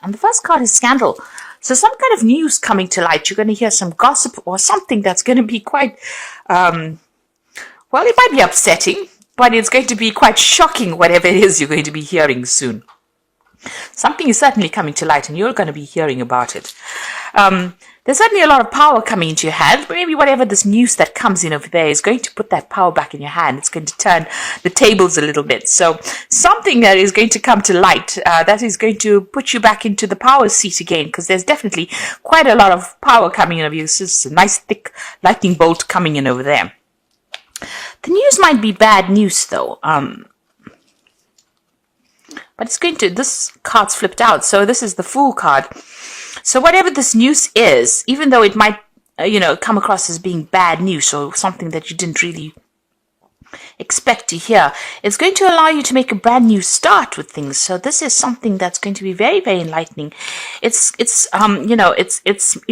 And the first card is scandal. So some kind of news coming to light. You're going to hear some gossip or something that's going to be quite, well, it might be upsetting, but it's going to be quite shocking, whatever it is you're going to be hearing soon. Something is certainly coming to light and you're going to be hearing about it. There's certainly a lot of power coming into your hand. Maybe whatever this news that comes in over there is going to put that power back in your hand. It's going to turn the tables a little bit. So something that is going to come to light that is going to put you back into the power seat again, because there's definitely quite a lot of power coming in over you. This is a nice thick lightning bolt coming in over there. The news might be bad news though. But it's going to, this card's flipped out. So this is the Fool card. So whatever this news is, even though it might, come across as being bad news or something that you didn't really expect to hear, it's going to allow you to make a brand new start with things. So this is something that's going to be very, very enlightening. It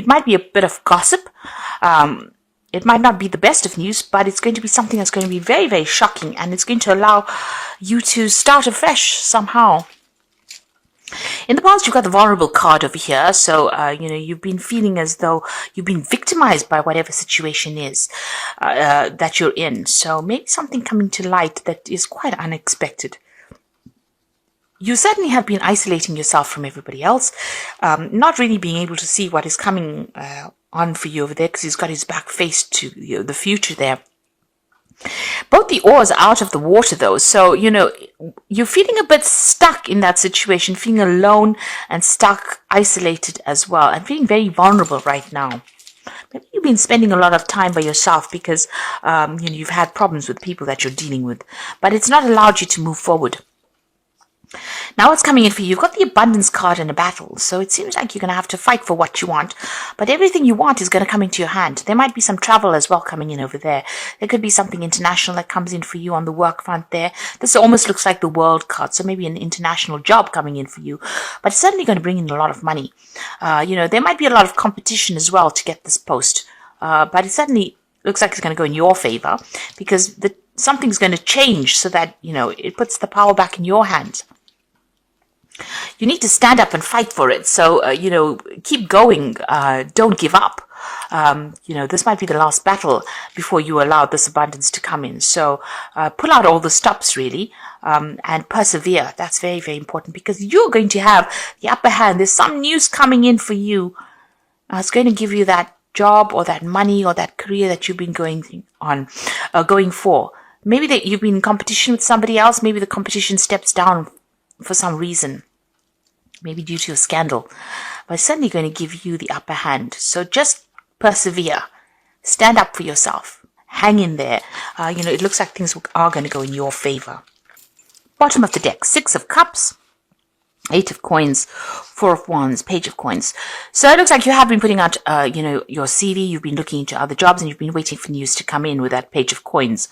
might be a bit of gossip. It might not be the best of news, but it's going to be something that's going to be very, very shocking, and it's going to allow you to start afresh somehow. In the past, you've got the vulnerable card over here. So, you've been feeling as though you've been victimized by whatever situation is that you're in. So maybe something coming to light that is quite unexpected. You certainly have been isolating yourself from everybody else, not really being able to see what is coming on for you over there, because he's got his back faced to the future there. Both the oars are out of the water though, so you're feeling a bit stuck in that situation, feeling alone and stuck, isolated as well, and feeling very vulnerable right now. Maybe you've been spending a lot of time by yourself because you've had problems with people that you're dealing with, but it's not allowed you to move forward. Now what's coming in for you? You've got the abundance card in a battle, so it seems like you're going to have to fight for what you want, but everything you want is going to come into your hand. There might be some travel as well coming in over there. There could be something international that comes in for you on the work front there. This almost looks like the world card, so maybe an international job coming in for you, but it's certainly going to bring in a lot of money. There might be a lot of competition as well to get this post, but it certainly looks like it's going to go in your favor, because something's going to change so that, it puts the power back in your hands. You need to stand up and fight for it. So, keep going. Don't give up. This might be the last battle before you allow this abundance to come in. So, pull out all the stops really, and persevere. That's very, very important, because you're going to have the upper hand. There's some news coming in for you. It's going to give you that job or that money or that career that you've been going for. Maybe that you've been in competition with somebody else. Maybe the competition steps down for some reason, maybe due to a scandal, but it's certainly going to give you the upper hand. So just persevere, stand up for yourself, hang in there. It looks like things are going to go in your favor. Bottom of the deck, 6 of Cups, 8 of Coins, 4 of Wands, Page of Coins. So it looks like you have been putting out, your CV, you've been looking into other jobs, and you've been waiting for news to come in with that Page of Coins.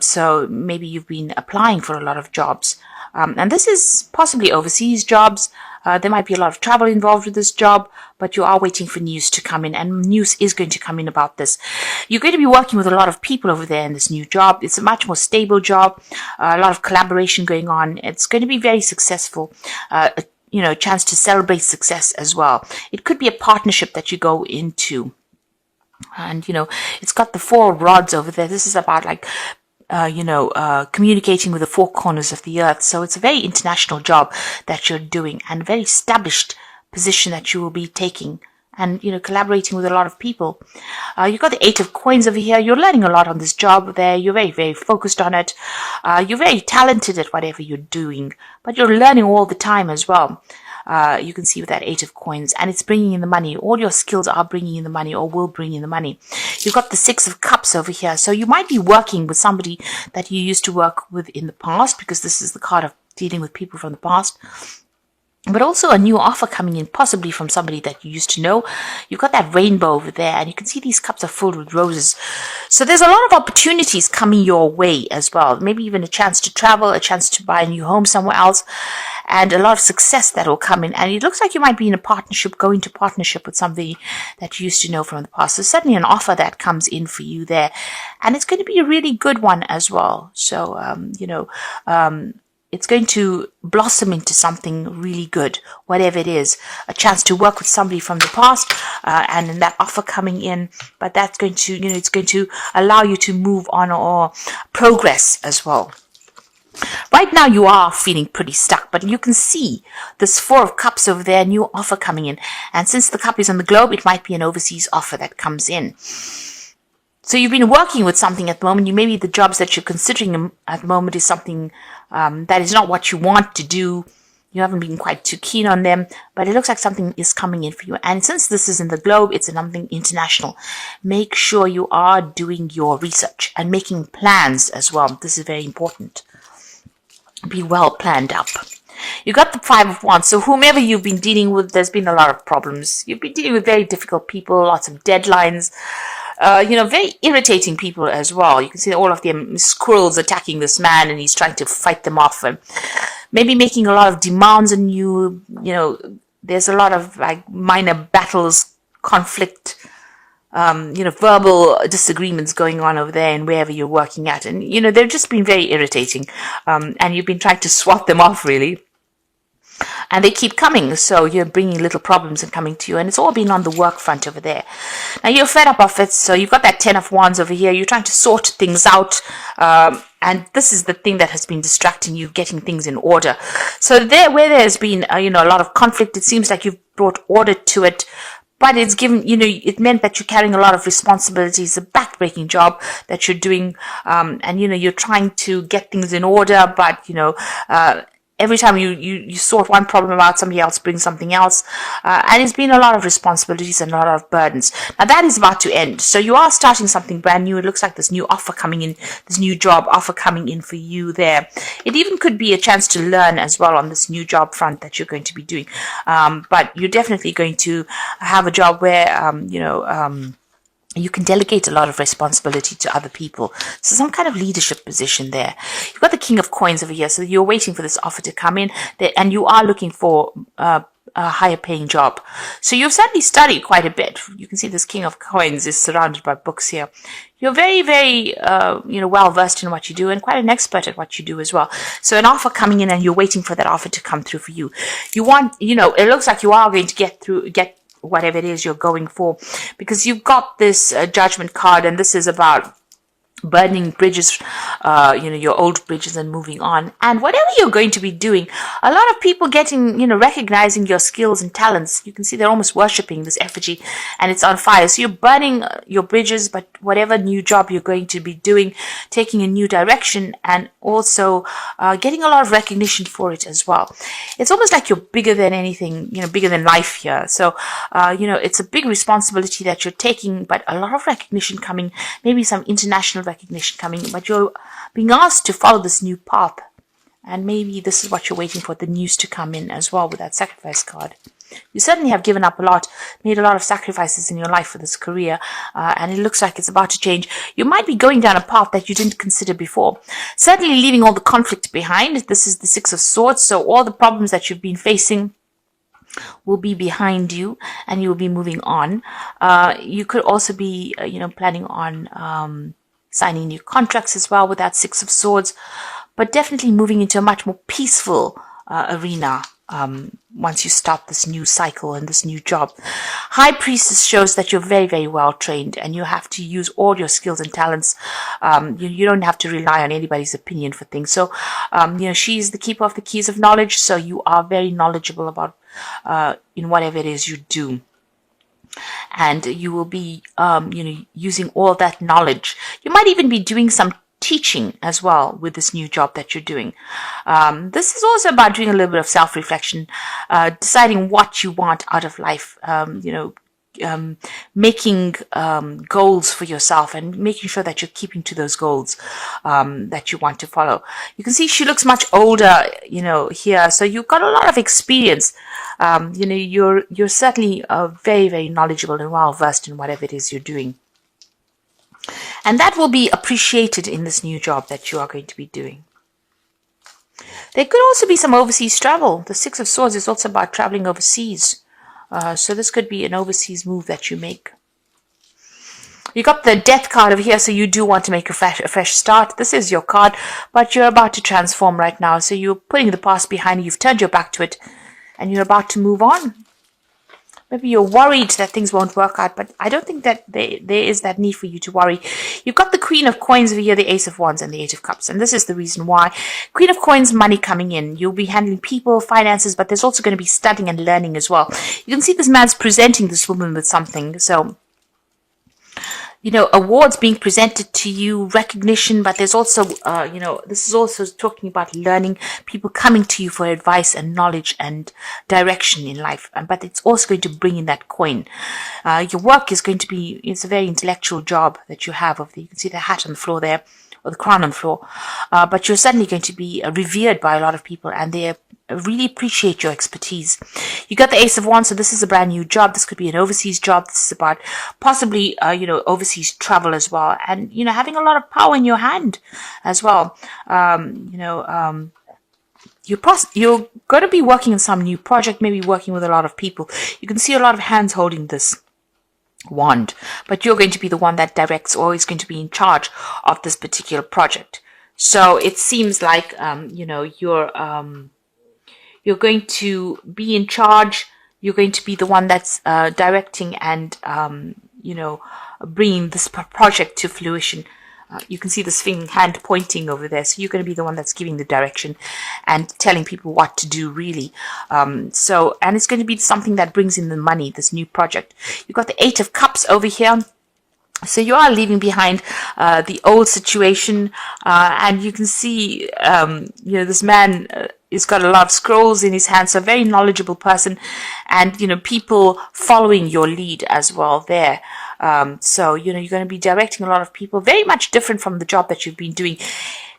So maybe you've been applying for a lot of jobs. And this is possibly overseas jobs. There might be a lot of travel involved with this job, but you are waiting for news to come in, and news is going to come in about this. You're going to be working with a lot of people over there in this new job. It's a much more stable job, a lot of collaboration going on. It's going to be very successful. A chance to celebrate success as well. It could be a partnership that you go into. And, it's got the 4 rods over there. This is about communicating with the 4 corners of the earth. So it's a very international job that you're doing, and a very established position that you will be taking, and, collaborating with a lot of people. You've got the 8 of Coins over here. You're learning a lot on this job there. You're very, very focused on it. You're very talented at whatever you're doing, but you're learning all the time as well. You can see with that 8 of Coins, and it's bringing in the money. All your skills are bringing in the money, or will bring in the money. You've got the 6 of Cups over here. So you might be working with somebody that you used to work with in the past, because this is the card of dealing with people from the past. But also a new offer coming in, possibly from somebody that you used to know. You've got that rainbow over there, and you can see these cups are filled with roses. So there's a lot of opportunities coming your way as well. Maybe even a chance to travel, a chance to buy a new home somewhere else, and a lot of success that will come in. And it looks like you might be in a partnership, go into partnership with somebody that you used to know from the past. So certainly an offer that comes in for you there. And it's going to be a really good one as well. So, it's going to blossom into something really good, whatever it is. A chance to work with somebody from the past, and then that offer coming in, but that's going to, it's going to allow you to move on or progress as well. Right now you are feeling pretty stuck, but you can see this 4 of Cups over there, new offer coming in. And since the cup is on the globe, it might be an overseas offer that comes in. So you've been working with something at the moment. Maybe the jobs that you're considering at the moment is something that is not what you want to do. You haven't been quite too keen on them, but it looks like something is coming in for you. And since this is in the globe, it's something international. Make sure you are doing your research and making plans as well. This is very important. Be well planned up. You got the 5 of Wands. So whomever you've been dealing with, there's been a lot of problems. You've been dealing with very difficult people, lots of deadlines. Very irritating people as well. You can see all of them squirrels attacking this man, and he's trying to fight them off, and maybe making a lot of demands on you. There's a lot of like minor battles, conflict, verbal disagreements going on over there and wherever you're working at. And, they've just been very irritating. And you've been trying to swat them off, really. And they keep coming, so you're bringing little problems and coming to you, and it's all been on the work front over there. Now you're fed up of it, so you've got that 10 of Wands over here. You're trying to sort things out, and this is the thing that has been distracting you, getting things in order. So where there's been a lot of conflict, it seems like you've brought order to it. But it's given, it meant that you're carrying a lot of responsibilities, a backbreaking job that you're doing, and you're trying to get things in order, but every time you sort one problem out, somebody else brings something else. And it's been a lot of responsibilities and a lot of burdens. Now that is about to end. So you are starting something brand new. It looks like this new offer coming in, this new job offer coming in for you there. It even could be a chance to learn as well on this new job front that you're going to be doing. But you're definitely going to have a job where, you can delegate a lot of responsibility to other people. So some kind of leadership position there. You've got the King of Coins over here. So you're waiting for this offer to come in, and you are looking for a higher paying job. So you've certainly studied quite a bit. You can see this King of Coins is surrounded by books here. You're very, very, well versed in what you do, and quite an expert at what you do as well. So an offer coming in, and you're waiting for that offer to come through for you. You want, it looks like you are going to get whatever it is you're going for, because you've got this judgment card, and this is about burning bridges, your old bridges, and moving on. And whatever you're going to be doing, a lot of people getting, recognizing your skills and talents. You can see they're almost worshipping this effigy, and it's on fire. So you're burning your bridges, but whatever new job you're going to be doing, taking a new direction, and also getting a lot of recognition for it as well. It's almost like you're bigger than anything, bigger than life here. So, it's a big responsibility that you're taking, but a lot of recognition coming, maybe some international recognition coming, but you're being asked to follow this new path, and maybe this is what you're waiting for, the news to come in as well with that sacrifice card. You certainly have given up a lot, made a lot of sacrifices in your life for this career, and it looks like it's about to change. You might be going down a path that you didn't consider before. Certainly leaving all the conflict behind. This is the 6 of Swords, so all the problems that you've been facing will be behind you, and you will be moving on. You could also be, planning on signing new contracts as well with that 6 of Swords, but definitely moving into a much more peaceful arena once you start this new cycle and this new job. High Priestess shows that you're very, very well trained, and you have to use all your skills and talents. You don't have to rely on anybody's opinion for things. So, she's the keeper of the keys of knowledge, so you are very knowledgeable about in whatever it is you do. And you will be, using all that knowledge. You might even be doing some teaching as well with this new job that you're doing. This is also about doing a little bit of self-reflection, deciding what you want out of life, making goals for yourself, and making sure that you're keeping to those goals that you want to follow. You can see she looks much older, here. So you've got a lot of experience. You're certainly very, very knowledgeable and well versed in whatever it is you're doing. And that will be appreciated in this new job that you are going to be doing. There could also be some overseas travel. The 6 of Swords is also about traveling overseas. So this could be an overseas move that you make. You got the death card over here, so you do want to make a fresh start. This is your card, but you're about to transform right now. So you're putting the past behind you. You've turned your back to it, and you're about to move on. Maybe you're worried that things won't work out, but I don't think that there is that need for you to worry. You've got the Queen of Coins over here, the Ace of Wands, and the Eight of Cups. And this is the reason why. Queen of Coins, money coming in. You'll be handling people, finances, but there's also going to be studying and learning as well. You can see this man's presenting this woman with something. So, you know, awards being presented to you, recognition, but there's also, you know, this is also talking about learning, people coming to you for advice and knowledge and direction in life. But it's also going to bring in that coin. Your work is going to be, it's a very intellectual job that you have over there. You can see the hat on the floor there, or the crown on the floor. But you're suddenly going to be revered by a lot of people, and they really appreciate your expertise. You got the Ace of Wands, so this is a brand new job. This could be an overseas job. This is about possibly, you know, overseas travel as well. And, you know, having a lot of power in your hand as well. You know, you're going to be working on some new project, maybe working with a lot of people. You can see a lot of hands holding this wand, but you're going to be the one that directs, or is going to be in charge of this particular project. So it seems like, you know, you're going to be in charge. You're going to be the one that's directing and, you know, bringing this project to fruition. You can see this hand pointing over there. So you're going to be the one that's giving the direction and telling people what to do, really. And it's going to be something that brings in the money, this new project. You've got the Eight of Cups over here. So you are leaving behind the old situation, and you can see, you know, this man has got a lot of scrolls in his hand, so a very knowledgeable person, and, you know, people following your lead as well there. So, you know, you're going to be directing a lot of people, very much different from the job that you've been doing.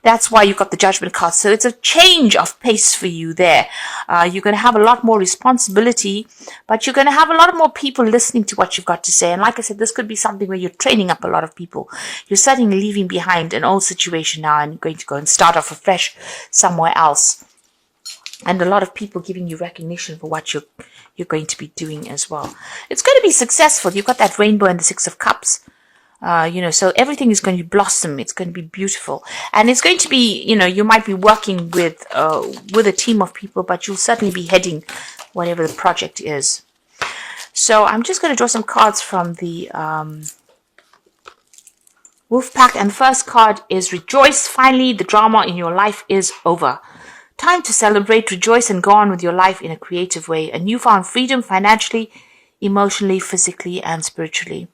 That's why you got the Judgment card. So it's a change of pace for you there. You're going to have a lot more responsibility, but you're going to have a lot more people listening to what you've got to say. And like I said, this could be something where you're training up a lot of people. You're suddenly leaving behind an old situation now and going to go and start off afresh somewhere else. And a lot of people giving you recognition for what you're going to be doing as well. It's going to be successful. You've got that rainbow and the Six of Cups. You know, so everything is going to blossom. It's going to be beautiful. And it's going to be, you know, you might be working with a team of people, but you'll certainly be heading whatever the project is. So I'm just going to draw some cards from the Wolf Pack. And the first card is Rejoice. Finally, the drama in your life is over. Time to celebrate, rejoice, and go on with your life in a creative way. A newfound freedom financially, emotionally, physically, and spiritually.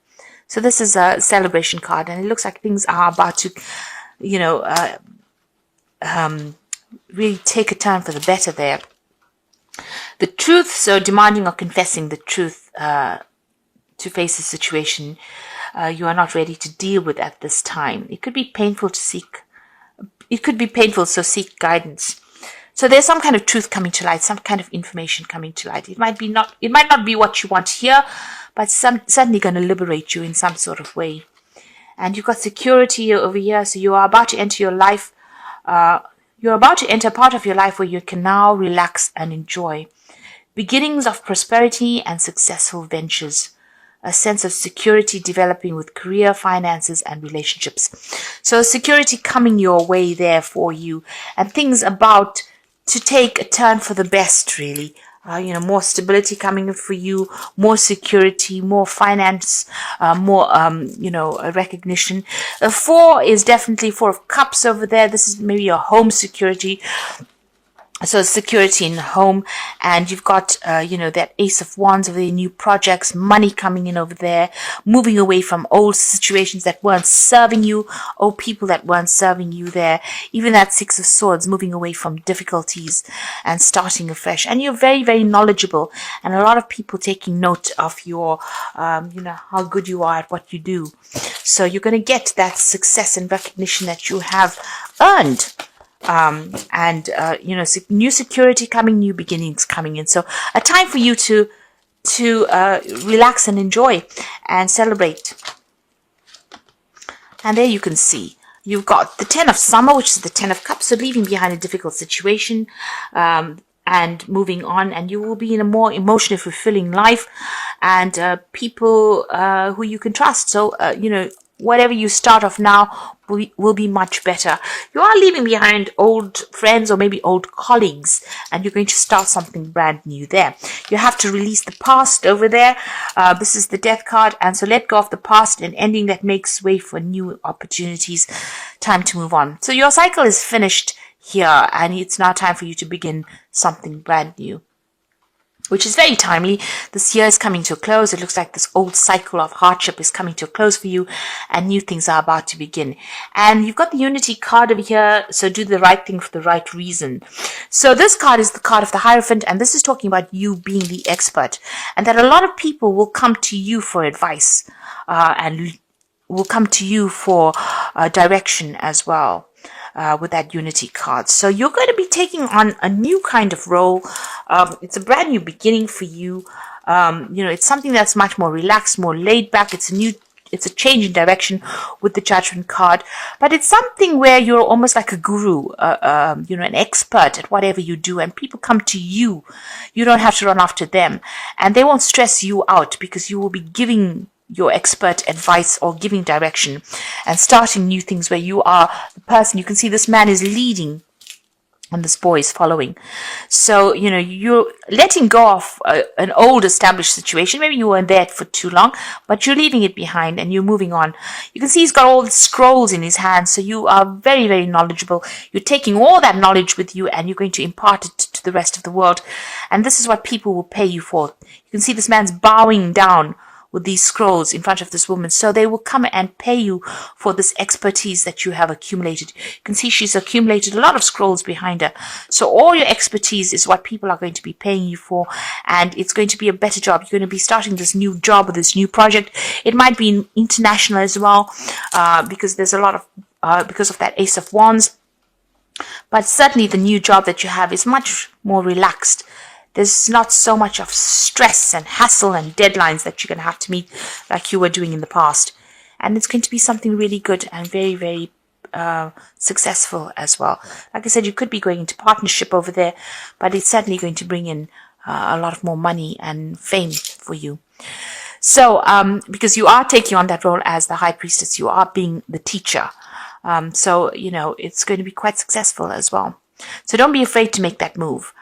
So this is a celebration card, and it looks like things are about to, you know, really take a turn for the better there. The truth, so demanding or confessing the truth to face a situation you are not ready to deal with at this time. It could be painful to seek. It could be painful, so seek guidance. So there's some kind of truth coming to light, some kind of information coming to light. It might not be what you want to hear, but certainly going to liberate you in some sort of way. And you've got security over here, so you are about to enter your life. You're about to enter a part of your life where you can now relax and enjoy. Beginnings of prosperity and successful ventures. A sense of security developing with career, finances, and relationships. So security coming your way there for you, and things about to take a turn for the best, really. You know, more stability coming for you, more security, more finance, more, you know, recognition. 4 is definitely 4 of Cups over there. This is maybe your home security. So security in the home, and you've got, you know, that Ace of Wands over there, new projects, money coming in over there, moving away from old situations that weren't serving you, old people that weren't serving you there. Even that Six of Swords, moving away from difficulties and starting afresh. And you're very, very knowledgeable, and a lot of people taking note of your, you know, how good you are at what you do. So you're going to get that success and recognition that you have earned. You know, new security coming, new beginnings coming in. So a time for you to relax and enjoy and celebrate. And there you can see you've got the 10 of Summer, which is the 10 of Cups, so leaving behind a difficult situation. And and moving on, and you will be in a more emotionally fulfilling life, and people who you can trust. So whatever you start off now will be much better. You are leaving behind old friends or maybe old colleagues, and you're going to start something brand new there. You have to release the past over there. This is the Death card, and so let go of the past, and ending that makes way for new opportunities. Time to move on. So your cycle is finished here, and it's now time for you to begin something brand new, which is very timely. This year is coming to a close. It looks like this old cycle of hardship is coming to a close for you, and new things are about to begin. And you've got the Unity card over here, so do the right thing for the right reason. So this card is the card of the Hierophant, and this is talking about you being the expert, and that a lot of people will come to you for advice, and will come to you for direction as well. With that Unity card. So you're going to be taking on a new kind of role. It's a brand new beginning for you. It's something that's much more relaxed, more laid back. It's a change in direction with the Judgment card, but it's something where you're almost like a guru, an expert at whatever you do, and people come to you. You don't have to run after them, and they won't stress you out because you will be giving your expert advice or giving direction and starting new things where you are the person. You can see this man is leading and this boy is following. So, you're letting go of an old established situation. Maybe you weren't there for too long, but you're leaving it behind and you're moving on. You can see he's got all the scrolls in his hands. So you are very, very knowledgeable. You're taking all that knowledge with you and you're going to impart it to the rest of the world. And this is what people will pay you for. You can see this man's bowing down with these scrolls in front of this woman. So they will come and pay you for this expertise that you have accumulated. You can see she's accumulated a lot of scrolls behind her. So all your expertise is what people are going to be paying you for, and it's going to be a better job. You're going to be starting this new job or this new project. It might be international as well, because there's a lot of, because of that Ace of Wands. But certainly the new job that you have is much more relaxed. There's not so much of stress and hassle and deadlines that you're going to have to meet like you were doing in the past. And it's going to be something really good and very, very successful as well. Like I said, you could be going into partnership over there, but it's certainly going to bring in a lot of more money and fame for you. So, because you are taking on that role as the High Priestess, you are being the teacher. So, it's going to be quite successful as well. So don't be afraid to make that move.